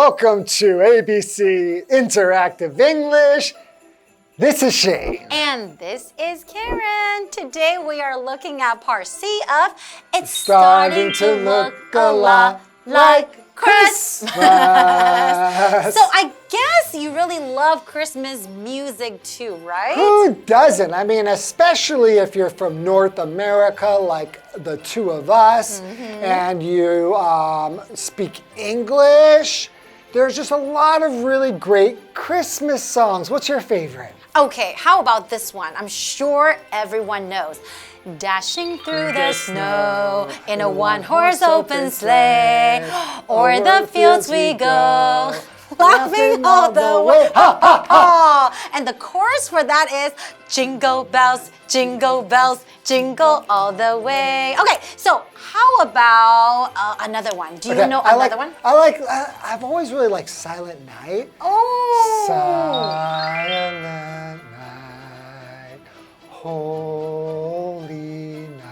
welcome to ABC Interactive English. This is Shane. And this is Karen. Today we are looking at part C of It's Starting to look a lot like Christmas. So I guess you really love Christmas music too, right? Who doesn't? I mean, especially if you're from North America, like the two of us, and you speak English. There's just a lot of really great Christmas songs. What's your favorite? Okay, how about this one? I'm sure everyone knows. Dashing through the snow in a one-horse open sleigh, o'er the fields we go, laughing all the way. Ha, ha, ha. And the chorus for that is jingle bells, jingle all the way. Okay, so how about another one? Do you know another one? I've always really liked Silent Night. Oh. Silent Night, Holy Night.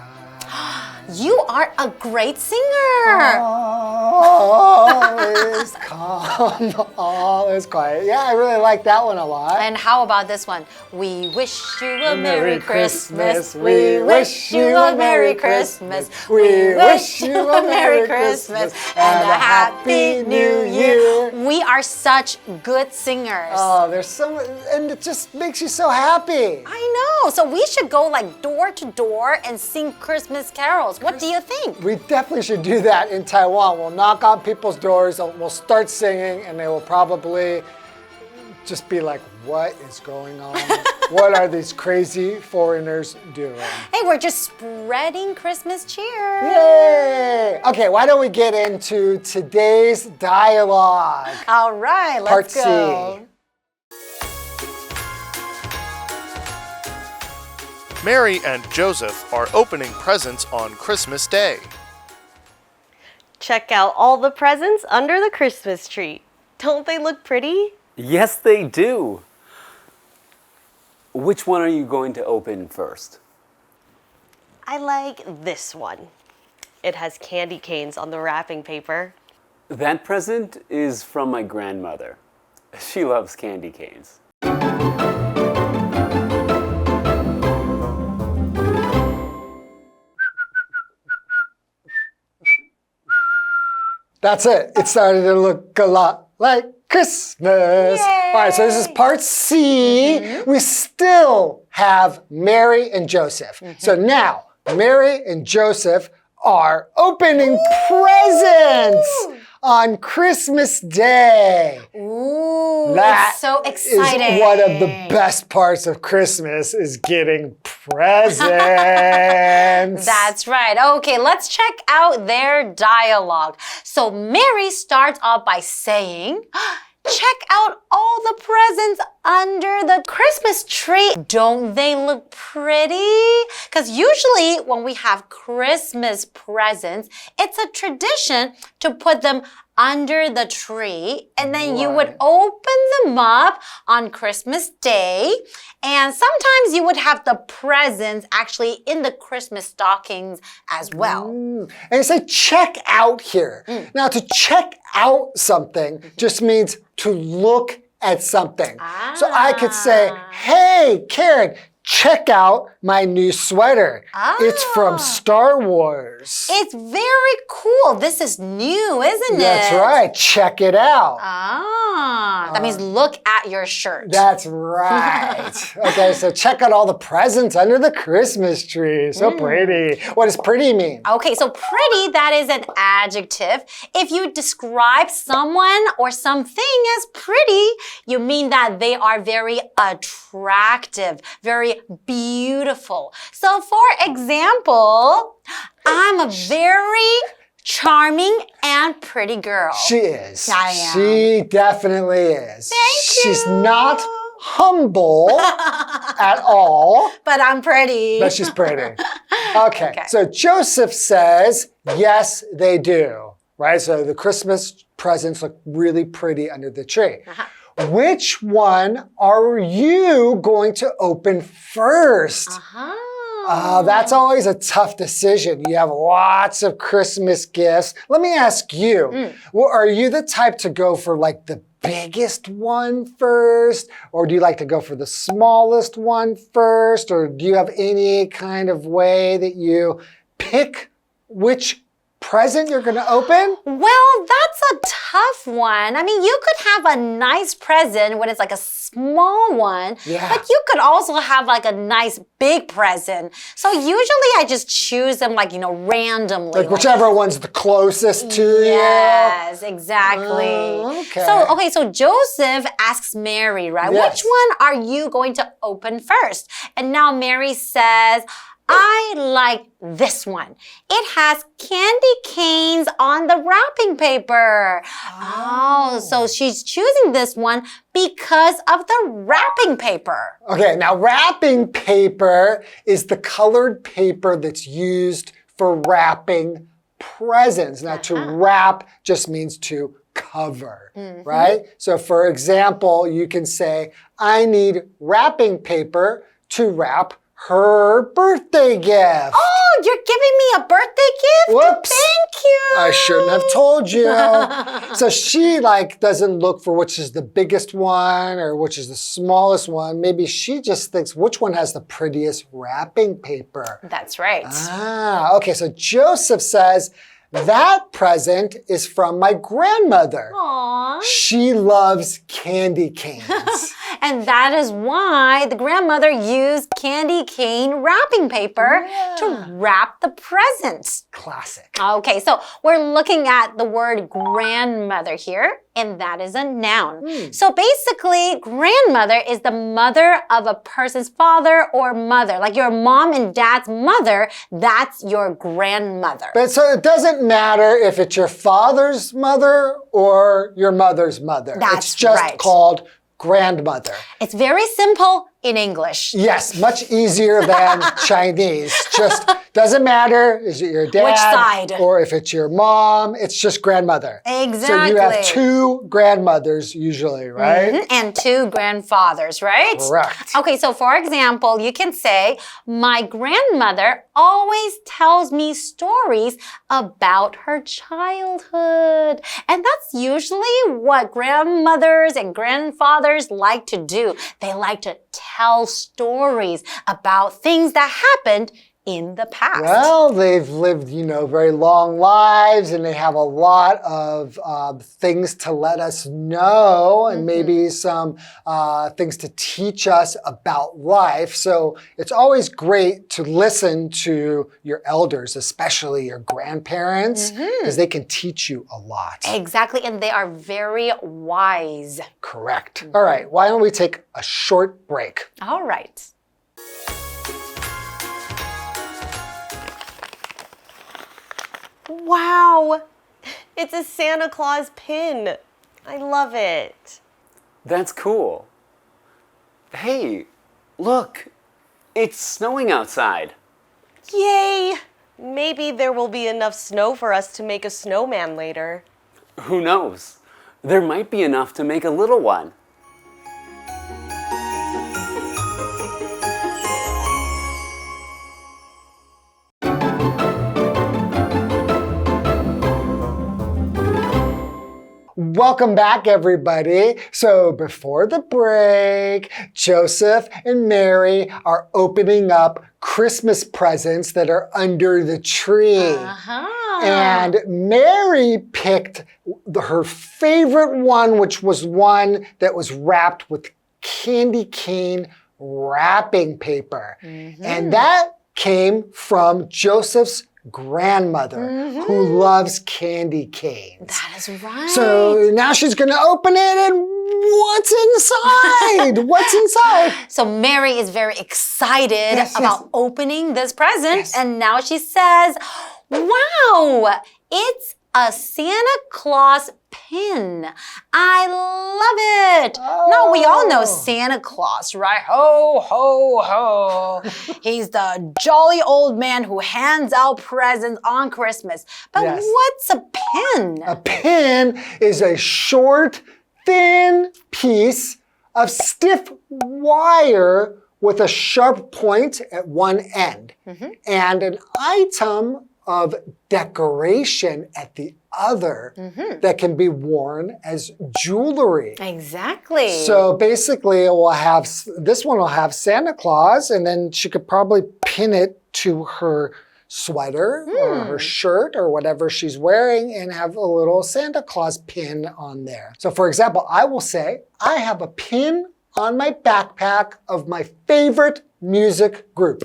You are a great singer. All is calm, all is quiet. Yeah, I really like that one a lot. And how about this one? We wish you a Merry Christmas. We wish you a Merry Christmas. We wish you a Merry Christmas and a Happy New Year. We are such good singers. Oh, there's so, and it just makes you so happy. I know. So we should go like door to door and sing Christmas carols. What do you think? We definitely should do that in Taiwan. We'll knock on people's doors, we'll start singing, and they will probably just be like, what is going on? What are these crazy foreigners doing? Hey, we're just spreading Christmas cheer. Yay! Okay, why don't we get into today's dialogue? All right, let's go. Mary and Joseph are opening presents on Christmas Day. Check out all the presents under the Christmas tree. Don't they look pretty? Yes, they do. Which one are you going to open first? I like this one. It has candy canes on the wrapping paper. That present is from my grandmother. She loves candy canes. That's it. It started to look a lot like Christmas. Yay! All right, so this is part C. We still have Mary and Joseph. So now, Mary and Joseph are opening presents on Christmas Day. Ooh, That it's so exciting. is one of the best parts of Christmas is getting presents. That's right. Okay, let's check out their dialogue. So Mary starts off by saying, check out all the presents under the Christmas tree. Don't they look pretty? Because usually when we have Christmas presents, it's a tradition to put them under the tree, and then you would open them up on Christmas Day, and sometimes you would have the presents actually in the Christmas stockings as well. And you say check out here. Now to check out something just means to look at something. So I could say, hey, Karen, check out my new sweater. It's from Star Wars. It's very cool. This is new, isn't it? That's right. Check it out. That means look at your shirt. That's right. Okay, so check out all the presents under the Christmas tree. So pretty. What does pretty mean? Okay, so pretty, that is an adjective. If you describe someone or something as pretty, you mean that they are very attractive, very beautiful. So for example, I'm a very charming and pretty girl. She is. I am. She definitely is. Thank She's you. not humble at all. But I'm pretty. But she's pretty. Okay, so Joseph says, yes, they do. Right? So the Christmas presents look really pretty under the tree. Which one are you going to open first? That's always a tough decision. You have lots of Christmas gifts. Let me ask you, well, are you the type to go for like the biggest one first? Or do you like to go for the smallest one first? Or do you have any kind of way that you pick which present you're going to open? Well, that's a tough one. I mean, you could have a nice present when it's like a small one, but you could also have like a nice big present. So usually I just choose them like, randomly. Like whichever one's the closest to you? Yes, exactly. Okay. So Joseph asks Mary, right? Yes. Which one are you going to open first? And now Mary says, I like this one. It has candy canes on the wrapping paper. Oh, so she's choosing this one because of the wrapping paper. Okay, now wrapping paper is the colored paper that's used for wrapping presents. Now to wrap just means to cover, right? So for example, you can say, I need wrapping paper to wrap her birthday gift. Oh, you're giving me a birthday gift? Whoops. Thank you. I shouldn't have told you. So she doesn't look for which is the biggest one or which is the smallest one. Maybe she just thinks which one has the prettiest wrapping paper. That's right. Okay, so Joseph says, that present is from my grandmother. Aww. She loves candy canes. And that is why the grandmother used candy cane wrapping paper to wrap the presents. Classic. Okay, so we're looking at the word grandmother here, and that is a noun. So basically, grandmother is the mother of a person's father or mother. Like your mom and dad's mother, that's your grandmother. But so it doesn't matter if it's your father's mother or your mother's mother. That's it's just right. called grandmother. It's very simple in English. Yes, much easier than Chinese. Just doesn't matter, is it your dad? Which side? Or if it's your mom, it's just grandmother. Exactly. So you have two grandmothers usually, right? And two grandfathers, right? Correct. Okay, so for example, you can say, my grandmother always tells me stories about her childhood. And that's usually what grandmothers and grandfathers like to do. They like to tell stories about things that happened in the past. Well, they've lived, very long lives and they have a lot of things to let us know and maybe some things to teach us about life. So it's always great to listen to your elders, especially your grandparents, because they can teach you a lot. Exactly, and they are very wise. Correct. All right, why don't we take a short break? All right. Wow, it's a Santa Claus pin. I love it. That's cool. Hey, look, it's snowing outside. Yay! Maybe there will be enough snow for us to make a snowman later. Who knows? There might be enough to make a little one. Welcome back, everybody. So before the break, Joseph and Mary are opening up Christmas presents that are under the tree. And Mary picked her favorite one, which was one that was wrapped with candy cane wrapping paper. And that came from Joseph's grandmother who loves candy canes. That is right. So now she's going to open it and what's inside? What's inside? So Mary is very excited about opening this present. And now she says, wow, it's a Santa Claus pin. I love it. Now we all know Santa Claus, right? Ho, ho, ho. He's the jolly old man who hands out presents on Christmas. But what's a pin? A pin is a short, thin piece of stiff wire with a sharp point at one end and an item of decoration at the other that can be worn as jewelry. Exactly. So basically, this one will have Santa Claus, and then she could probably pin it to her sweater or her shirt or whatever she's wearing and have a little Santa Claus pin on there. So for example, I will say, I have a pin on my backpack of my favorite music group.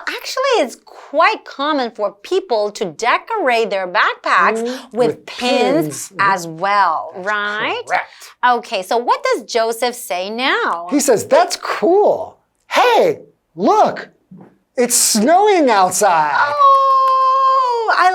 Actually, it's quite common for people to decorate their backpacks with pins as well, right? Correct. Okay, so what does Joseph say now? He says, that's cool. Hey, look, it's snowing outside. Oh, I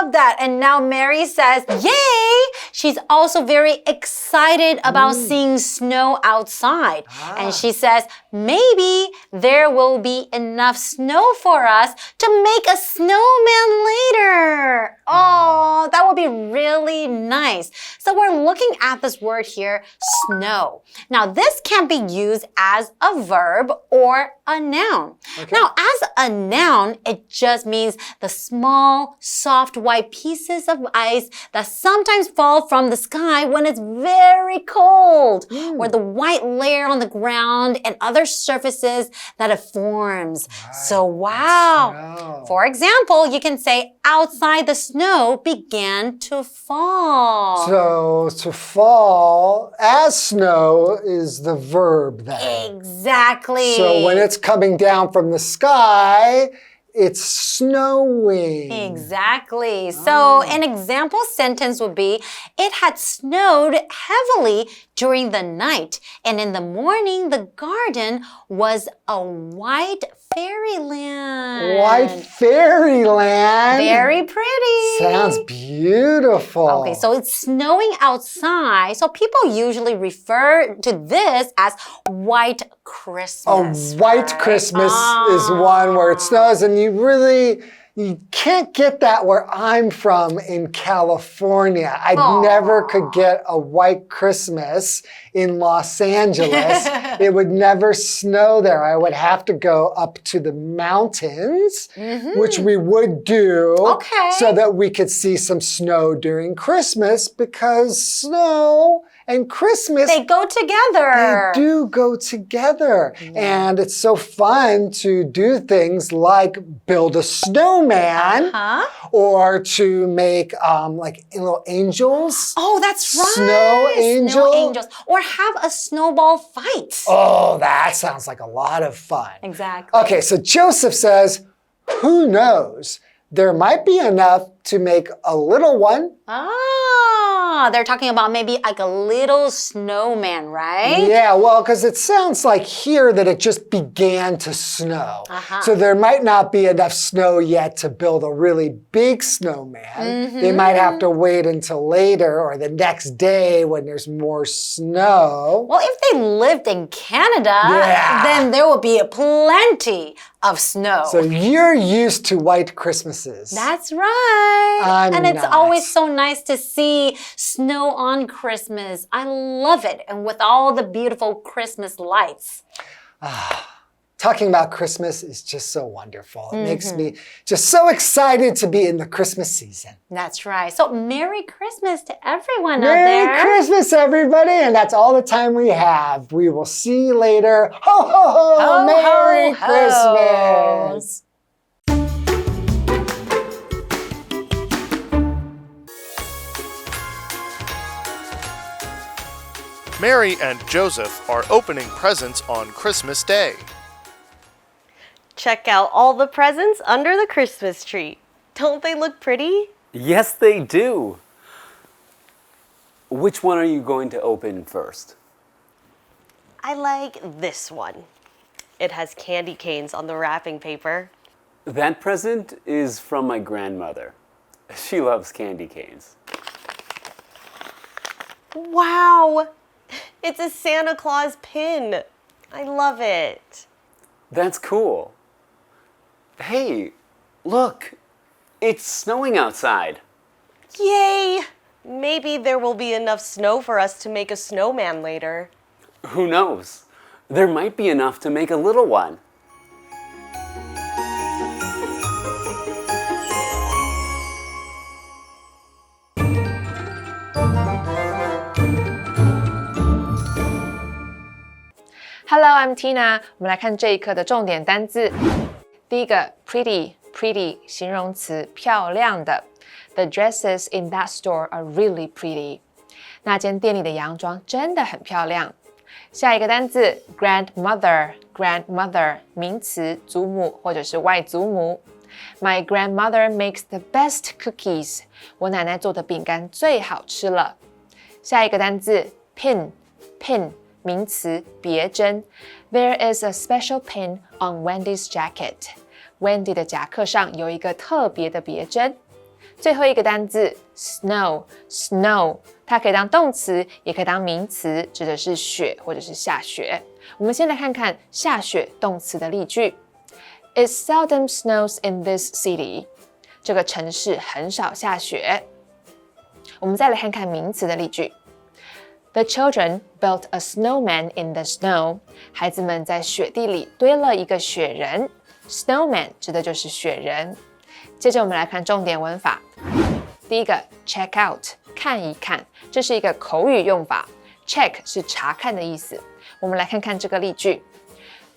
love that. And now Mary says, yay! She's also very excited about seeing snow outside. And she says, maybe there will be enough snow for us to make a snowman later. Oh, that would be really nice. So we're looking at this word here, snow. Now, this can be used as a verb or a noun. Okay. Now, as a noun, it just means the small, soft, white pieces of ice that sometimes fall from the sky when it's very cold, or the white layer on the ground and other surfaces that it forms. Right. So, wow. For example, you can say, outside the snow began to fall. So, to fall as snow is the verb then. Exactly. So, when it's coming down from the sky, it's snowing. Exactly. So an example sentence would be, it had snowed heavily during the night, and in the morning the garden was a white fairyland. White fairyland? Very pretty. Sounds beautiful. Okay, so it's snowing outside. So people usually refer to this as white Christmas. A white Christmas is one where it snows, and you can't get that where I'm from in California. I never could get a white Christmas in Los Angeles. It would never snow there. I would have to go up to the mountains, which we would do so that we could see some snow during Christmas, because snow and Christmas, they go together. They do go together. And it's so fun to do things like build a snowman or to make like little angels. Oh, that's right. Snow angels. Snow angels. Or have a snowball fight. Oh, that sounds like a lot of fun. Exactly. Okay, so Joseph says, who knows? There might be enough to make a little one. They're talking about maybe like a little snowman, right? Yeah, well, because it sounds like here that it just began to snow. So there might not be enough snow yet to build a really big snowman. They might have to wait until later or the next day when there's more snow. Well, if they lived in Canada, then there would be plenty of snow. So you're used to white Christmases. That's right. I'm it's not. always so nice to see snow on Christmas. I love it. And with all the beautiful Christmas lights. Talking about Christmas is just so wonderful. It makes me just so excited to be in the Christmas season. That's right. So Merry Christmas to everyone out there. Merry Christmas, everybody. And that's all the time we have. We will see you later. Ho, ho, ho. Ho, Merry ho, ho. Christmas. Mary and Joseph are opening presents on Christmas Day. Check out all the presents under the Christmas tree. Don't they look pretty? Yes, they do. Which one are you going to open first? I like this one. It has candy canes on the wrapping paper. That present is from my grandmother. She loves candy canes. Wow! It's a Santa Claus pin. I love it. That's cool. Hey, look. It's snowing outside. Yay! Maybe there will be enough snow for us to make a snowman later. Who knows? There might be enough to make a little one. Hello, I'm Tina. 我们来看这一课的重点单字。第一个 pretty 形容词，漂亮的。The dresses in that store are really pretty. 那间店里的洋装真的很漂亮。下一个单字 grandmother 名词，祖母或者是外祖母。My grandmother makes the best cookies. 我奶奶做的饼干最好吃了。下一个单字 pin名词，别针。There is a special pin on Wendy's jacket. Wendy 的夹克上有一个特别的别针。最后一个单字 snow， 它可以当动词，也可以当名词，指的是雪或者是下雪。我们先来看看下雪动词的例句。It seldom snows in this city. 这个城市很少下雪。我们再来看看名词的例句。The children built a snowman in the snow. 孩子们在雪地里堆了一个雪人。Snowman 指的就是雪人。接着我们来看重点文法。第一个 check out 看一看，这是一个口语用法。Check 是查看的意思。我们来看看这个例句。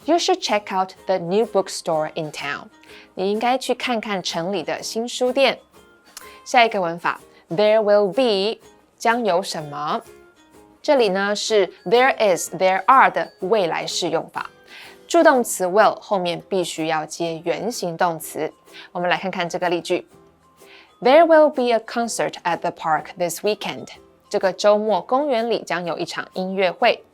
You should check out the new bookstore in town. 你应该去看看城里的新书店。下一个文法 There will be 将有什么。这里呢是 there is, there are 的未来式用法。助动词 will 后面必须要接原形动词。我们来看看这个例句。There will be a concert at the park this weekend. 这个周末公园里将有一场音乐会。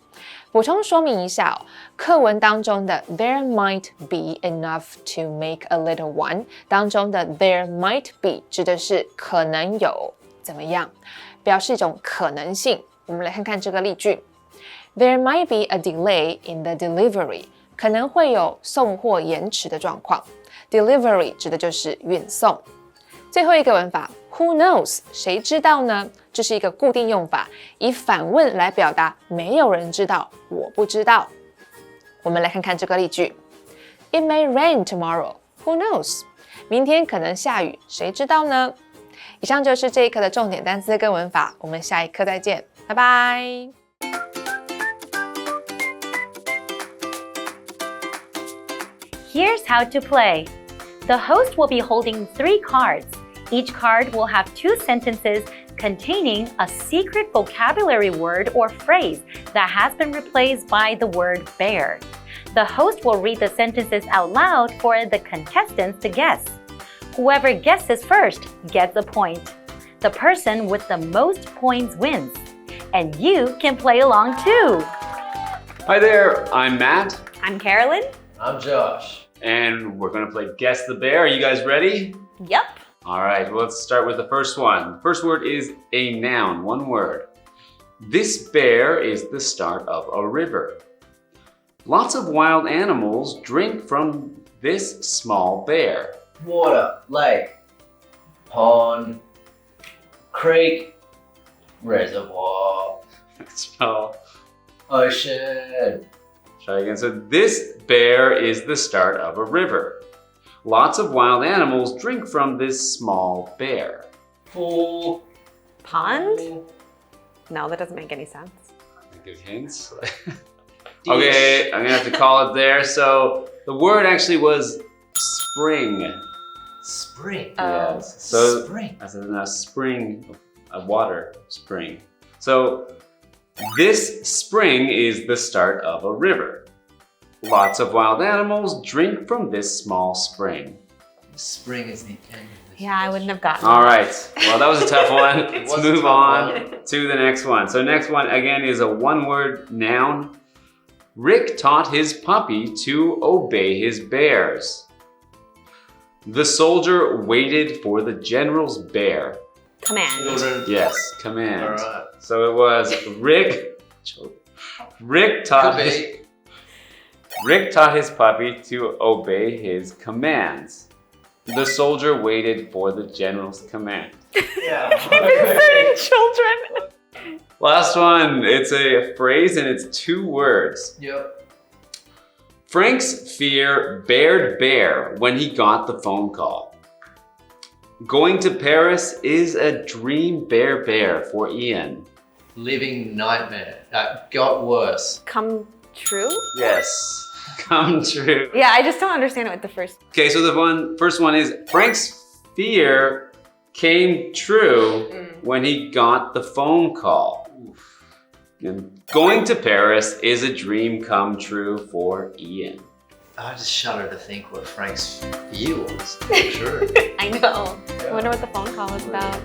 补充说明一下课文当中的 there might be enough to make a little one 当中的 there might be 指的是可能有怎么样，表示一种可能性。我们来看看这个例句。There might be a delay in the delivery. 可能会有送货延迟的状况。Delivery 指的就是运送。最后一个文法 Who knows? 谁知道呢？这是一个固定用法，以反问来表达没有人知道，我不知道。我们来看看这个例句。It may rain tomorrow. Who knows? 明天可能下雨，谁知道呢？以上就是这一课的重点单词跟文法，我们下一课再见，拜拜。Here's how to play. The host will be holding 3 cards. Each card will have 2 sentences containing a secret vocabulary word or phrase that has been replaced by the word bear. The host will read the sentences out loud for the contestants to guess. Whoever guesses first gets a point. The person with the most points wins. And you can play along too. Hi there, I'm Matt. I'm Carolyn. I'm Josh. And we're gonna play Guess the Bear. Are you guys ready? Yep. All right, well, let's start with the first one. The first word is a noun, one word. This bear is the start of a river. Lots of wild animals drink from this small bear. Water, lake, pond, creek, reservoir, So, ocean. try again. So this bear is the start of a river. Lots of wild animals drink from this small bear. Pool. Pond? No, that doesn't make any sense. Give hints. Okay, I'm gonna have to call it there. So the word actually was spring. Spring. Yes. So Spring. as in a spring of water, spring. So this spring is the start of a river. Lots of wild animals drink from this small spring. Spring is the end of the Yeah, I wouldn't have gotten All it. right. Well, that was a tough one. Let's was a move tough on one. to the next one. So next one again is a one-word noun. Rick taught his puppy to obey his bears. The soldier waited for the general's bear. Command. Children. Yes, command. All right. So it was Rick taught his puppy to obey his commands. The soldier waited for the general's command. Yeah. Children. Last one, it's a phrase and it's 2 words. Yep. Frank's fear bared bare when he got the phone call. Going to Paris is a dream bear for Ian. Living nightmare. Got worse. Come true? Yes, come true. Yeah, I just don't understand it with the first. Okay, so the first one is Frank's fear came true when he got the phone call. And going to Paris is a dream come true for Ian. I just shudder to think what Frank's view was. True. I know. I wonder what the phone call was about.